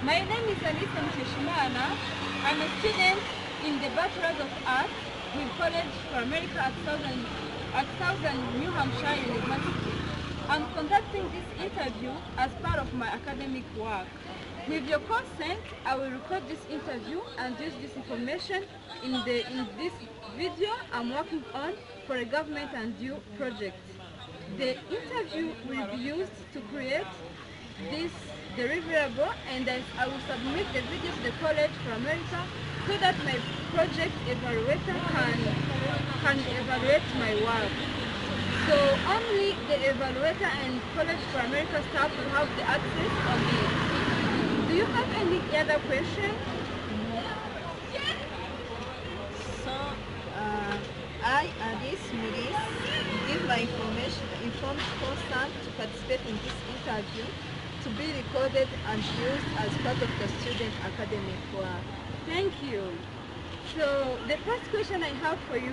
My name is Alisa Mshishimana. I'm a student in the Bachelor of Arts with College for America at Southern New Hampshire University. I'm conducting this interview as part of my academic work. With your consent, I will record this interview and use this information in this video I'm working on for a government and due project. The interview will be used to create this deliverable, and I will submit the video to the College for America so that my project evaluator can evaluate my work. So only the evaluator and College for America staff will have the access on it. Do you have any other question? So, I, Alice Muris, give my informed consent to participate in this interview to be recorded and used as part of the student academic work. Thank you. So the first question I have for you,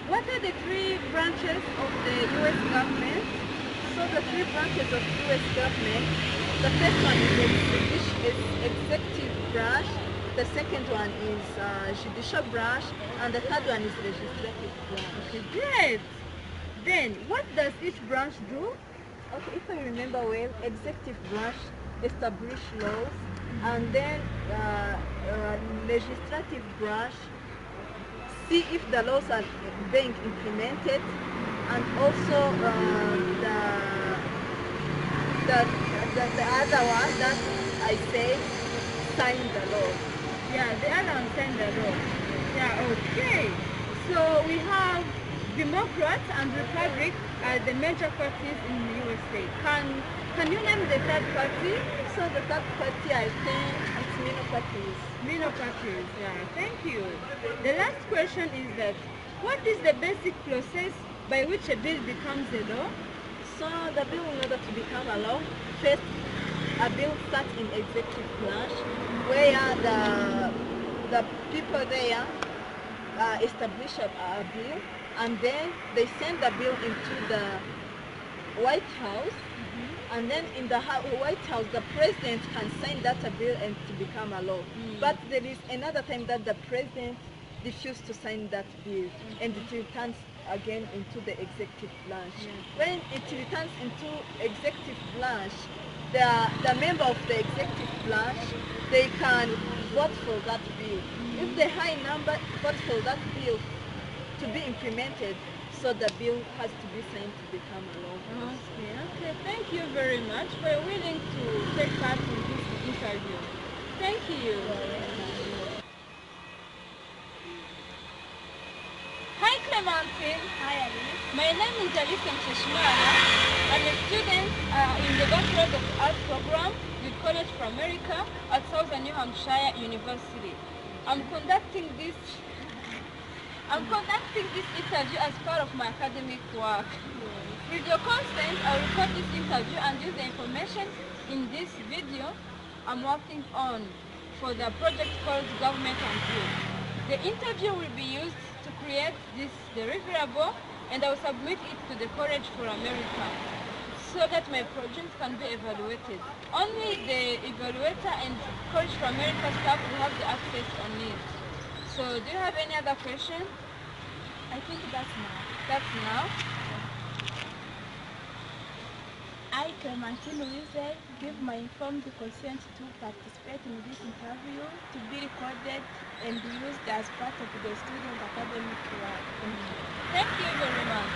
what are the three branches of the U.S. government? So the three branches of U.S. government, the first one is executive branch, the second one is judicial branch, and the third one is legislative branch. Okay, great. Then what does each branch do? Okay, if I remember well, executive branch establish laws, and then legislative branch see if the laws are being implemented, and also the other one that I said, sign the law. Yeah, the other one sign the law. Yeah, okay. So we have Democrats and Republic are the major parties in the USA. Can you name the third party? So the third party, I think it's minor parties. Minor parties, yeah, thank you. The last question is that, what is the basic process by which a bill becomes a law? So the bill, in order to become a law, first a bill starts in executive branch, where the people there establish a bill, and then they send the bill into the White House, and then in the White House the president can sign that bill and to become a law. But there is another time that the president refused to sign that bill, and it returns again into the executive branch. When it returns into executive branch, the member of the executive branch, they can vote for that bill. If the high number vote for that bill to be implemented, so the bill has to be signed to become a law. Okay, thank you very much for willing to take part in this interview. Thank you. Hi Clementine. Hi Alice. My name is Alisa Mshishimana. I'm a student in the Bachelor of Arts program with College for America at Southern New Hampshire University. I'm conducting this interview as part of my academic work. With your consent, I'll record this interview and use the information in this video I'm working on for the project called Government and Due. The interview will be used to create this deliverable, and I will submit it to the College for America so that my project can be evaluated. Only the evaluator and College for America staff will have the access on it. So do you have any other question? I think that's now. That's now. I, Clementine Louise, give my informed consent to participate in this interview to be recorded and used as part of the student academic work. Thank you very much.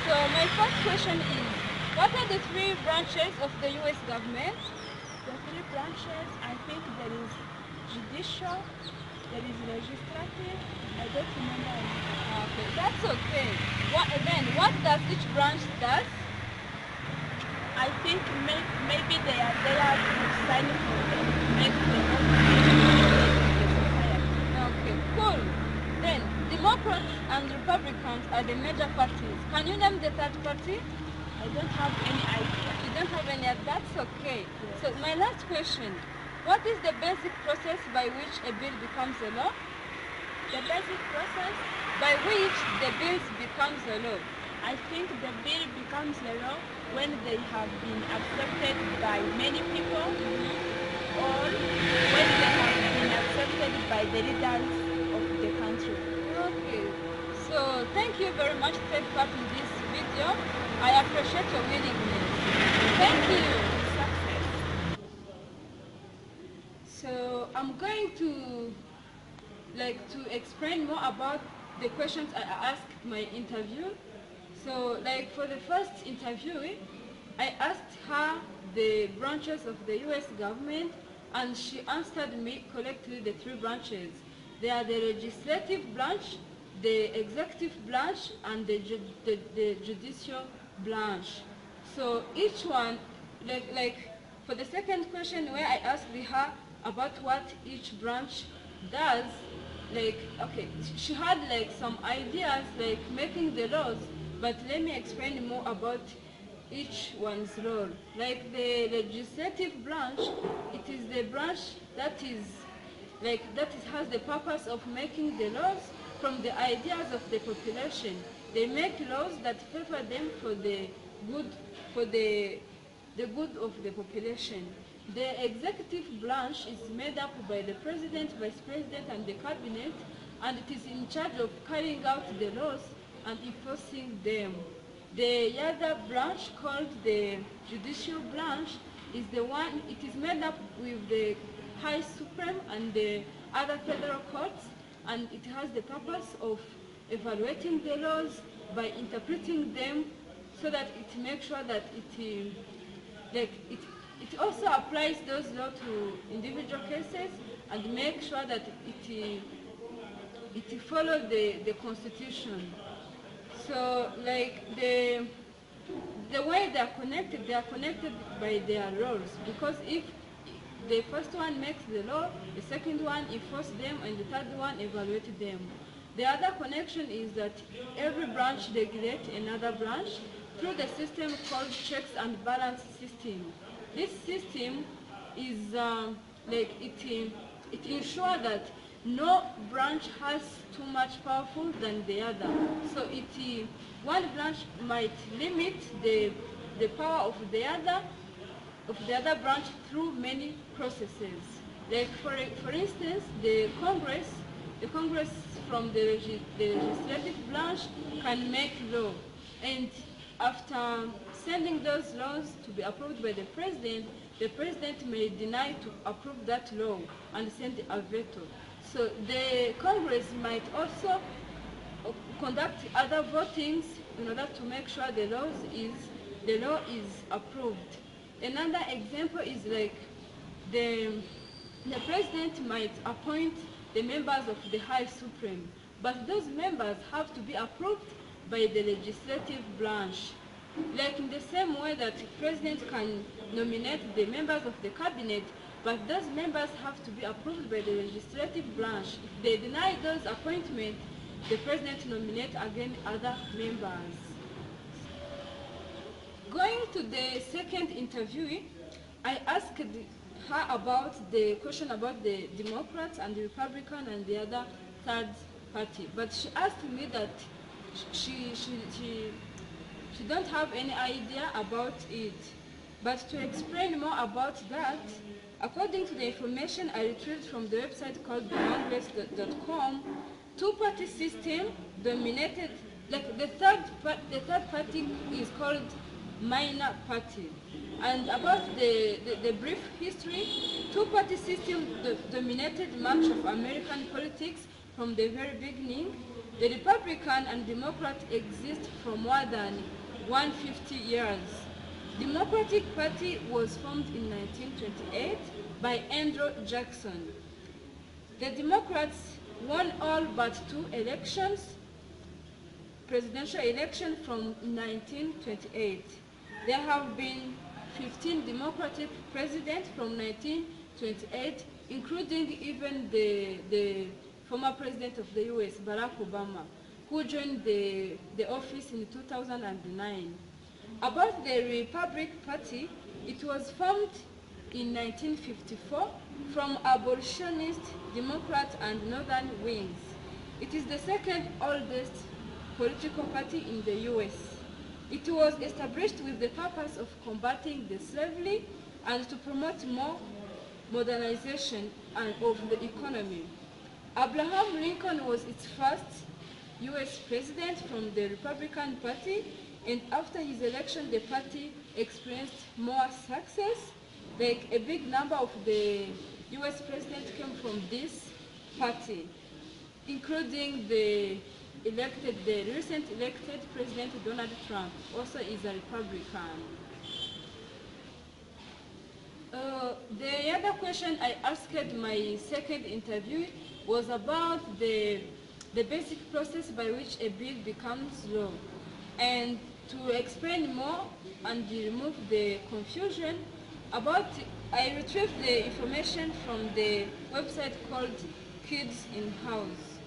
So my first question is, what are the three branches of the U.S. government? The three branches, I think there is judicial, there is legislative, I don't remember. Okay, that's okay. What does each branch does? I think maybe they are signing for them, make the Okay, cool. Then, Democrats and Republicans are the major parties. Can you name the third party? I don't have any idea. You don't have any, that's okay. Yes. So my last question, what is the basic process by which a bill becomes a law? The basic process By which the bill becomes a law? I think the bill becomes a law when they have been accepted by many people all when they have been accepted by the leaders of the country. Okay. So thank you very much for taking part in this video. I appreciate your willingness. Thank you. Success. So I'm going to explain more about the questions I asked my interview. So for the first interview, I asked her the branches of the US government, and she answered me correctly the three branches. They are the legislative branch, the executive branch, and the judicial branch. So each one, for the second question where I asked her about what each branch does, okay, she had some ideas making the laws, but let me explain more about each one's role. Like the legislative branch, it is the branch that has the purpose of making the laws from the ideas of the population. They make laws that favor them for the good of the population. The executive branch is made up by the president, vice president, and the cabinet, and it is in charge of carrying out the laws and enforcing them. The other branch, called the judicial branch, is the one, it is made up with the High Supreme and the other federal courts, and it has the purpose of evaluating the laws by interpreting them so that it makes sure that it also applies those laws to individual cases and make sure that it follows the constitution. So the way they are connected by their roles, because if the first one makes the law, the second one enforces them, and the third one evaluates them. The other connection is that every branch regulates another branch through the system called checks and balance system. This system is it ensures that no branch has too much powerful than the other. So one branch might limit the power of the other branch through many processes. Like for instance, the Congress from the legislative branch can make law, and after sending those laws to be approved by the president may deny to approve that law and send a veto. So the Congress might also conduct other votings in order to make sure the law is approved. Another example is the president might appoint the members of the High Supreme, but those members have to be approved by the legislative branch. Like in the same way that the president can nominate the members of the cabinet, but those members have to be approved by the legislative branch. If they deny those appointments, the president nominates again other members. Going to the second interview, I asked her about the question about the Democrats and the Republican and the other third party, but she asked me that she don't have any idea about it. But to explain more about that, according to the information I retrieved from the website called congress.com, two-party system dominated, the third party is called minor party. And about the brief history, two-party system dominated much of American politics from the very beginning. The Republican and Democrat exist for more than 150 years. Democratic Party was formed in 1928 by Andrew Jackson. The Democrats won all but two elections, presidential election from 1928. There have been 15 Democratic presidents from 1928, including even the former president of the US, Barack Obama, who joined the office in 2009. About the Republican Party, it was formed in 1954 from abolitionist, Democrat, and Northern wings. It is the second oldest political party in the US. It was established with the purpose of combating the slavery and to promote more modernization and of the economy. Abraham Lincoln was its first U.S. president from the Republican Party, and after his election, the party experienced more success. Like a big number of the U.S. presidents came from this party, including the recent elected President Donald Trump, also is a Republican. The other question I asked my second interview was about the basic process by which a bill becomes law. And to explain more and remove the confusion about, I retrieved the information from the website called Kids in House.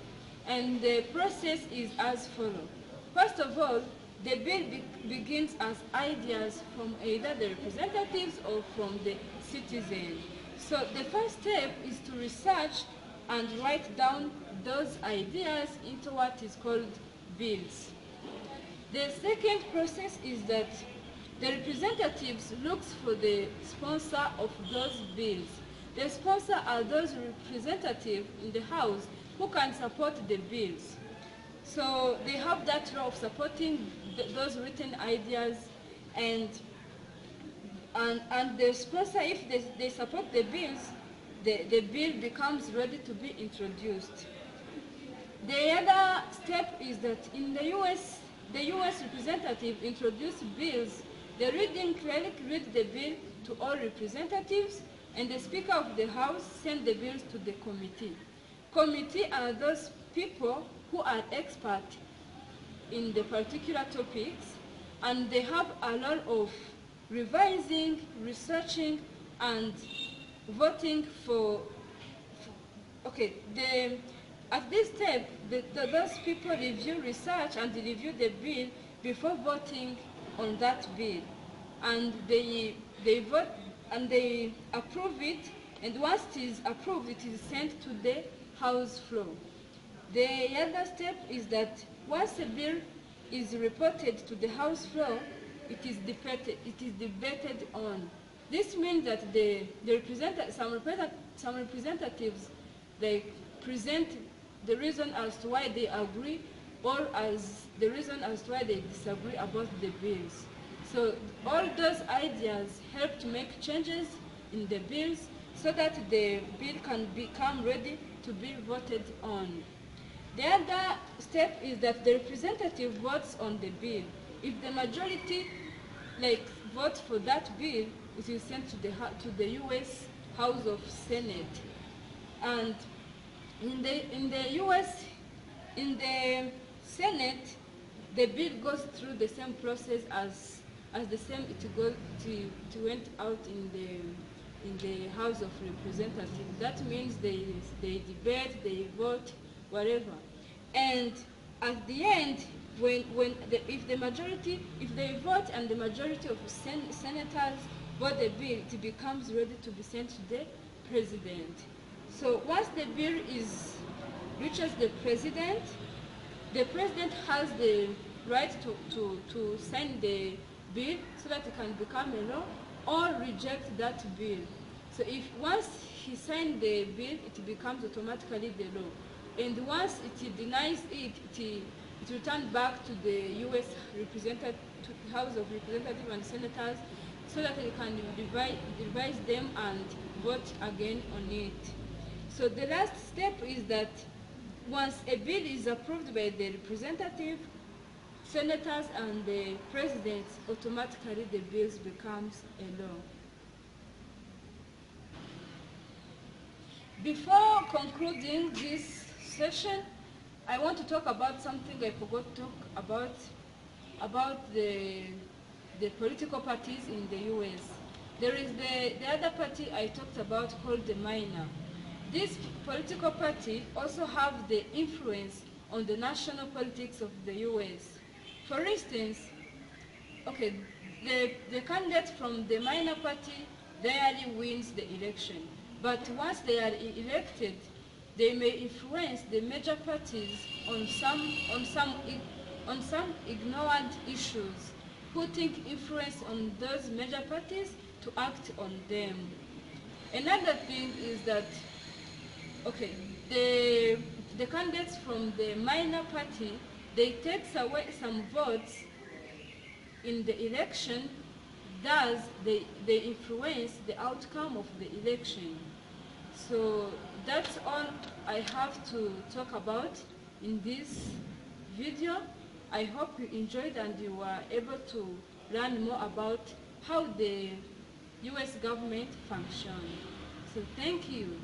And the process is as follows. First of all, the bill begins as ideas from either the representatives or from the citizen. So the first step is to research and write down those ideas into what is called bills. The second process is that the representatives looks for the sponsor of those bills. The sponsor are those representatives in the House who can support the bills. So they have that role of supporting those written ideas, and the sponsor, if they support the bills, the bill becomes ready to be introduced. The other step is that in the U.S., the U.S. representative introduce bills. The reading clerk reads the bill to all representatives, and the Speaker of the House sends the bills to the committee. Committee are those people who are experts in the particular topics, and they have a lot of revising, researching, and voting for okay, at this step, those people review research and review the bill before voting on that bill. And they vote and they approve it, and once it is approved, it is sent to the House floor. The other step is that once a bill is reported to the House floor, it is debated on. This means that some representatives, they present the reason as to why they agree, or as the reason as to why they disagree about the bills. So all those ideas help to make changes in the bills so that the bill can become ready to be voted on. The other step is that the representative votes on the bill. If the majority votes for that bill, it is sent to the U.S. House of Senate. And in the U.S., in the Senate, the bill goes through the same process as the same it went out in the House of Representatives. That means they debate, they vote, whatever. And at the end, if they vote and the majority of senators vote the bill, it becomes ready to be sent to the president. So once the bill reaches the president has the right to sign the bill so that it can become a law, or reject that bill. So if once he signed the bill, it becomes automatically the law. And once it denies it, it returns back to the U.S. House of Representatives and Senators so that they can revise them and vote again on it. So the last step is that once a bill is approved by the representative, senators, and the president, automatically the bill becomes a law. Before concluding this session, I want to talk about something I forgot to talk about the political parties in the U.S. There is the other party I talked about called the minor. This political party also have the influence on the national politics of the U.S. For instance, okay, the candidate from the minor party rarely wins the election, but once they are elected, they may influence the major parties on some ignored issues, putting influence on those major parties to act on them. Another thing is that, okay, the candidates from the minor party, they take away some votes in the election, thus they influence the outcome of the election. So that's all I have to talk about in this video. I hope you enjoyed and you were able to learn more about how the US government functions. So thank you.